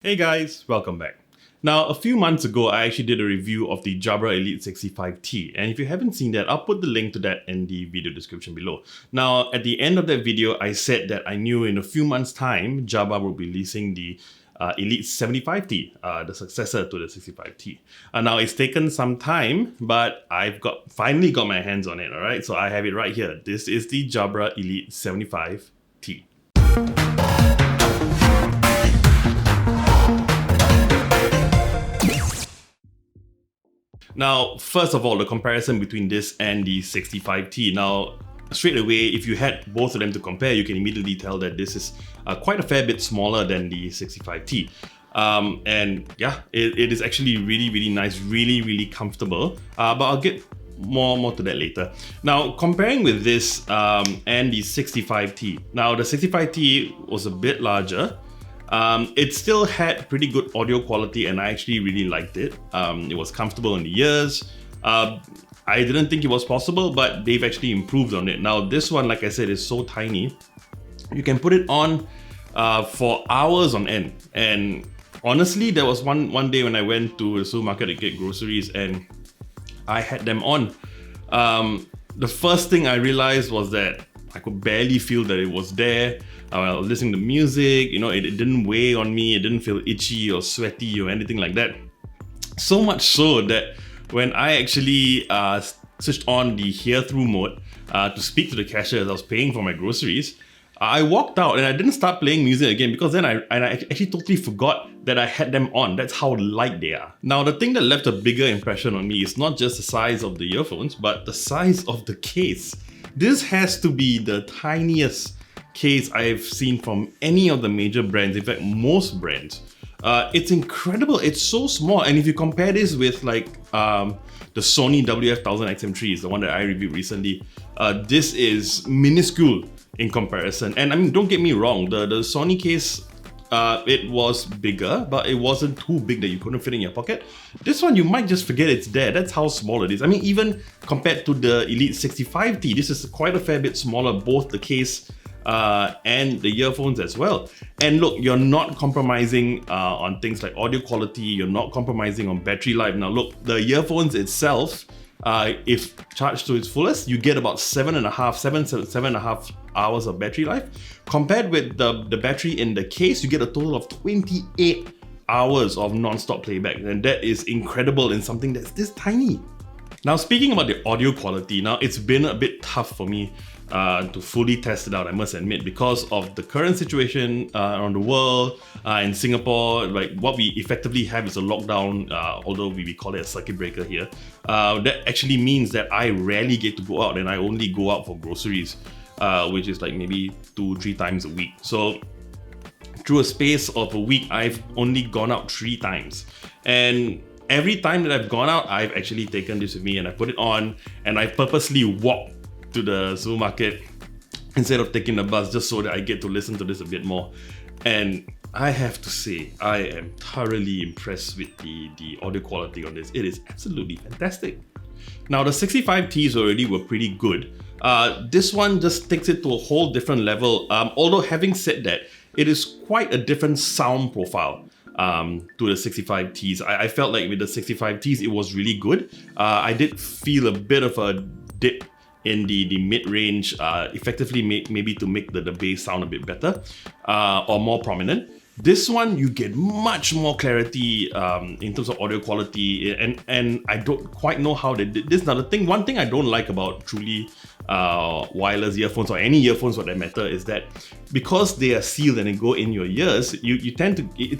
Hey guys, welcome back. Now, a few months ago, I actually did a review of the Jabra Elite 65T, and if you haven't seen that, I'll put the link to that in the video description below. Now, at the end of that video, I said that I knew in a few months' time, Jabra will be releasing the Elite 75T, the successor to the 65T. Now, it's taken some time, but I've finally got my hands on it, alright? So I have it right here. This is the Jabra Elite 75T. Now, first of all, the comparison between this and the 65T. Now, straight away, if you had both of them to compare, you can immediately tell that this is quite a fair bit smaller than the 65T. And yeah, it is actually really nice, really comfortable. But I'll get more to that later. Now, comparing with this and the 65T. Now, the 65T was a bit larger. It still had pretty good audio quality and I actually really liked it. It was comfortable in the ears. I didn't think it was possible, but they've actually improved on it. Now this one, like I said, is so tiny. You can put it on for hours on end. And honestly, there was one day when I went to the supermarket to get groceries and I had them on. The first thing I realized was that I could barely feel that it was there. I was listening to music, it didn't weigh on me, it didn't feel itchy or sweaty or anything like that. So much so that when I actually switched on the hear-through mode to speak to the cashier as I was paying for my groceries, I walked out and I didn't start playing music again because then I actually totally forgot that I had them on. That's how light they are. Now, the thing that left a bigger impression on me is not just the size of the earphones, but the size of the case. This has to be the tiniest case I've seen from any of the major brands, in fact most brands. It's incredible, it's so small, and if you compare this with like the Sony WF-1000XM3 is the one that I reviewed recently, this is minuscule in comparison. And I mean, don't get me wrong, the Sony case, it was bigger, but it wasn't too big that you couldn't fit in your pocket. This one, you might just forget it's there. That's how small it is. I mean, even compared to the Elite 65T, this is quite a fair bit smaller, both the case and the earphones as well. And look, you're not compromising on things like audio quality, you're not compromising on battery life. Now look, the earphones itself, if charged to its fullest, you get about 7.5 hours of battery life. Compared with the battery in the case, you get a total of 28 hours of non-stop playback, and that is incredible in something that's this tiny. Now, speaking about the audio quality, now it's been a bit tough for me to fully test it out, I must admit, because of the current situation around the world. In Singapore, like what we effectively have is a lockdown, although we call it a circuit breaker here. That actually means that I rarely get to go out and I only go out for groceries, which is like maybe 2-3 times a week. So through a space of a week, I've only gone out 3 times. And every time that I've gone out, I've actually taken this with me and I put it on and I purposely walked to the supermarket instead of taking the bus just so that I get to listen to this a bit more. And I have to say, I am thoroughly impressed with the audio quality on this. It is absolutely fantastic. Now, the 65Ts already were pretty good. This one just takes it to a whole different level. Although having said that, it is quite a different sound profile to the 65Ts. I felt like with the 65Ts, it was really good. I did feel a bit of a dip in the mid-range, effectively maybe to make the bass sound a bit better or more prominent. This one, you get much more clarity in terms of audio quality, and I don't quite know how they did this. Now, one thing I don't like about truly wireless earphones, or any earphones for that matter, is that because they are sealed and they go in your ears, it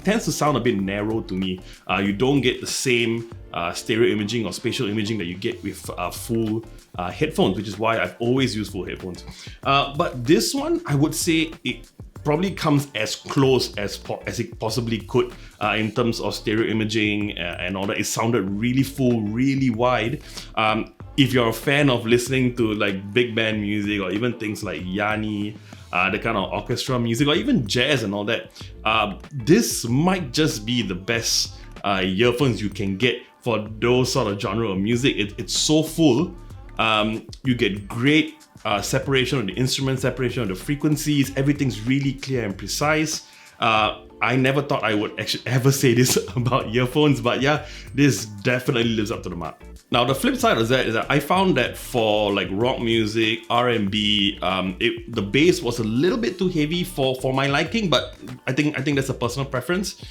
tends to sound a bit narrow to me. You don't get the same stereo imaging or spatial imaging that you get with full headphones, which is why I've always used full headphones. But this one, I would say it probably comes as close as it possibly could in terms of stereo imaging and all that. It sounded really full, really wide. If you're a fan of listening to like big band music or even things like Yanni, the kind of orchestra music or even jazz and all that, this might just be the best earphones you can get for those sort of genre of music. It's so full. You get great separation of the instrument, separation of the frequencies. Everything's really clear and precise. I never thought I would actually ever say this about earphones, but yeah, this definitely lives up to the mark. Now, the flip side of that is that I found that for like rock music, R&B, the bass was a little bit too heavy for my liking, but I think that's a personal preference.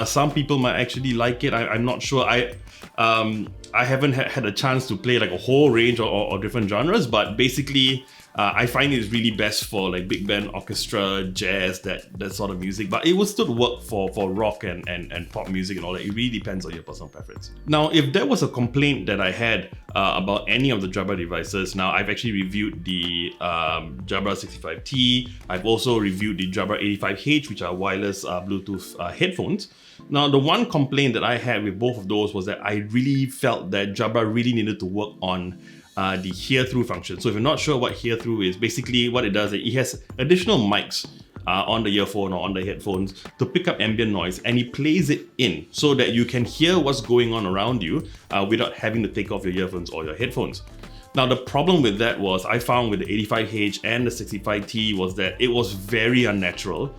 Some people might actually like it. I'm not sure. I haven't had a chance to play like a whole range or different genres, but basically, I find it's really best for like big band, orchestra, jazz, that sort of music. But it will still work for rock and pop music and all that. It really depends on your personal preference. Now, if there was a complaint that I had about any of the Jabra devices, now I've actually reviewed the Jabra 65T. I've also reviewed the Jabra 85H, which are wireless Bluetooth headphones. Now, the one complaint that I had with both of those was that I really felt that Jabra really needed to work on the hear-through function. So if you're not sure what hear-through is, basically what it does is it has additional mics on the earphone or on the headphones to pick up ambient noise, and it plays it in so that you can hear what's going on around you without having to take off your earphones or your headphones. Now, the problem with that was I found with the 85H and the 65T was that it was very unnatural.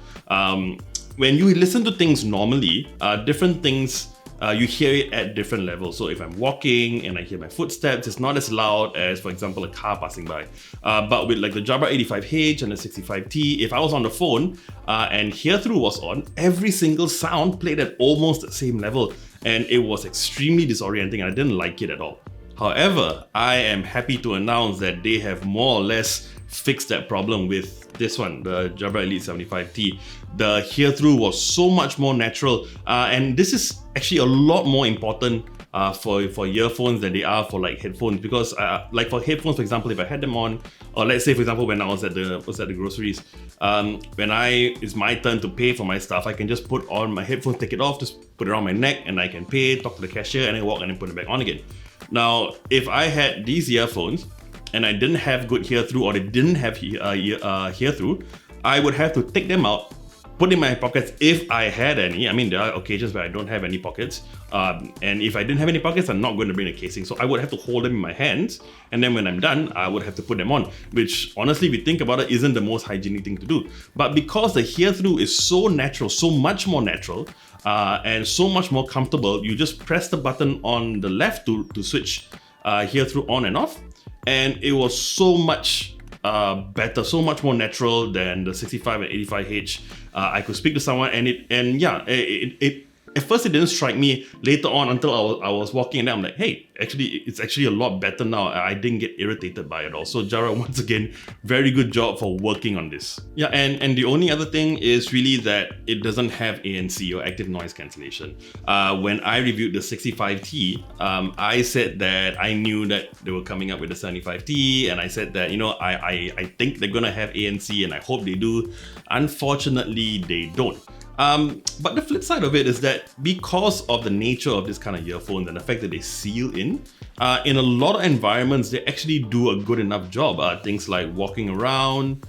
When you listen to things normally, different things you hear it at different levels. So if I'm walking and I hear my footsteps, it's not as loud as, for example, a car passing by. But with like the Jabra 85H and the 65T, if I was on the phone and hear-through was on, every single sound played at almost the same level. And it was extremely disorienting and I didn't like it at all. However, I am happy to announce that they have more or less fixed that problem with this one, the Jabra Elite 75T. The hear-through was so much more natural, and this is actually a lot more important for earphones than they are for like headphones, because like for headphones, for example, if I had them on, or let's say for example when I was at the groceries, when it's my turn to pay for my stuff, I can just put on my headphones, take it off, just put it around my neck, and I can pay, talk to the cashier, and then walk and then put it back on again. Now, if I had these earphones and I didn't have good hear-through, or they didn't have hear-through, I would have to take them out, put in my pockets if I had any. I mean, there are occasions where I don't have any pockets. And if I didn't have any pockets, I'm not going to bring a casing. So I would have to hold them in my hands. And then when I'm done, I would have to put them on, which honestly, if you think about it, isn't the most hygienic thing to do. But because the hear-through is so natural, so much more natural, and so much more comfortable, you just press the button on the left to switch hear-through on and off. And it was so much better, so much more natural than the 65 and 85H. I could speak to someone and it at first it didn't strike me. Later on, until I was walking and I'm like, hey, actually it's actually a lot better now. I didn't get irritated by it all. So Jabra, once again, very good job for working on this. Yeah, and the only other thing is really that it doesn't have ANC or active noise cancellation. When I reviewed the 65T, I said that I knew that they were coming up with the 75T, and I said that, you know, I think they're gonna have ANC and I hope they do. Unfortunately, they don't. But the flip side of it is that because of the nature of this kind of earphones and the fact that they seal in a lot of environments, they actually do a good enough job. Things like walking around,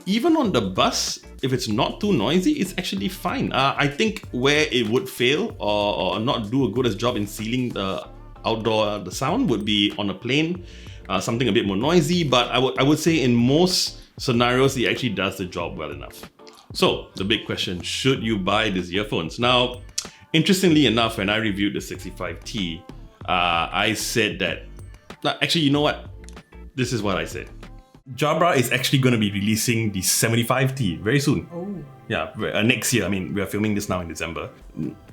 even on the bus, if it's not too noisy, it's actually fine. I think where it would fail or not do a good as job in sealing the sound would be on a plane, something a bit more noisy, but I would say in most scenarios, it actually does the job well enough. So the big question, should you buy these earphones? Now, interestingly enough, when I reviewed the 65T, I said that, actually, you know what? This is what I said. Jabra is actually going to be releasing the 75T very soon. Oh. Yeah, next year. I mean, we are filming this now in December.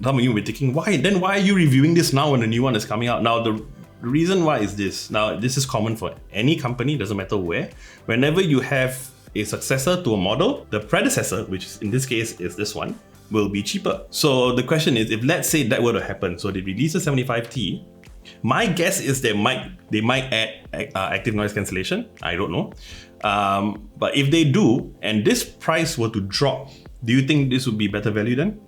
Some of you will be thinking, why are you reviewing this now when the new one is coming out? Now, the reason why is this. Now, this is common for any company, doesn't matter where. Whenever you have a successor to a model, the predecessor, which in this case is this one, will be cheaper. So the question is, if let's say that were to happen, so they release a 75T, my guess is they might add active noise cancellation. I don't know. But if they do, and this price were to drop, do you think this would be better value then?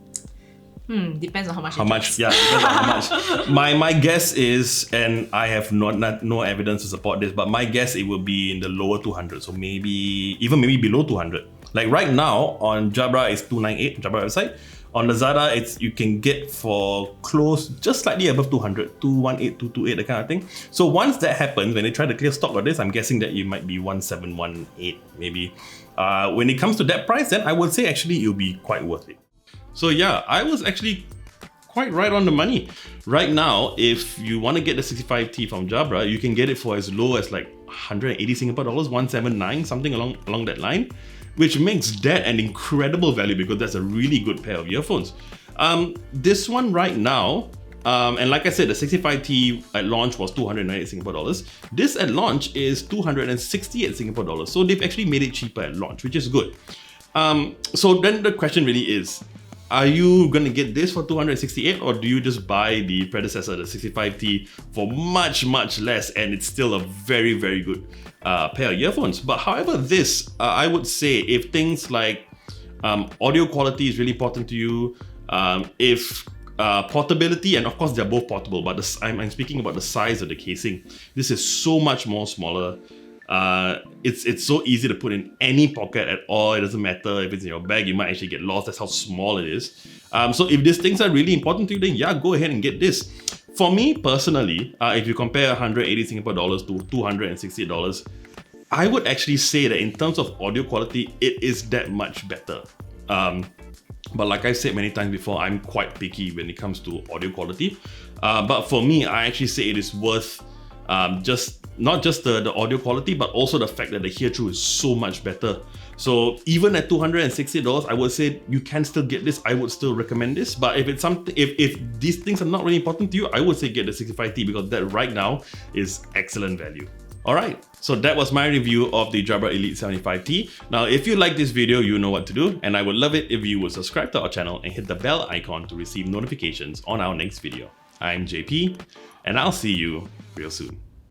Depends on how much. Yeah, depends on how much. My guess is, and I have no evidence to support this, but my guess it will be in the lower 200s, so maybe below 200. Like right now on Jabra it's 298, Jabra website. On Lazada, you can get for close, just slightly above 200, 218, 228, that kind of thing. So once that happens, when they try to clear stock of this, I'm guessing that it might be 1718 maybe. When it comes to that price, then I would say actually it'll be quite worth it. So yeah, I was actually quite right on the money. Right now, if you want to get the 65T from Jabra, you can get it for as low as like 180 Singapore dollars, 179, something along that line, which makes that an incredible value because that's a really good pair of earphones. This one right now, and like I said, the 65T at launch was 298 Singapore dollars. This at launch is 268 Singapore dollars. So they've actually made it cheaper at launch, which is good. So then the question really is, are you gonna get this for 268 or do you just buy the predecessor, the 65T, for much less, and it's still a very good pair of earphones? But however, this, I would say, if things like audio quality is really important to you, if portability, and of course they're both portable, but I'm speaking about the size of the casing. This is so much more smaller. It's so easy to put in any pocket at all. It doesn't matter if it's in your bag, you might actually get lost. That's how small it is. So if these things are really important to you, then yeah, go ahead and get this. For me personally, if you compare 180 Singapore dollars to $260, I would actually say that in terms of audio quality, it is that much better. But like I've said many times before, I'm quite picky when it comes to audio quality. But for me, I actually say it is worth not just the audio quality, but also the fact that the hear-through is so much better. So even at $260, I would say you can still get this. I would still recommend this. But if it's something, if these things are not really important to you, I would say get the 65T because that right now is excellent value. Alright, so that was my review of the Jabra Elite 75T. Now, if you like this video, you know what to do, and I would love it if you would subscribe to our channel and hit the bell icon to receive notifications on our next video. I'm JP, and I'll see you real soon.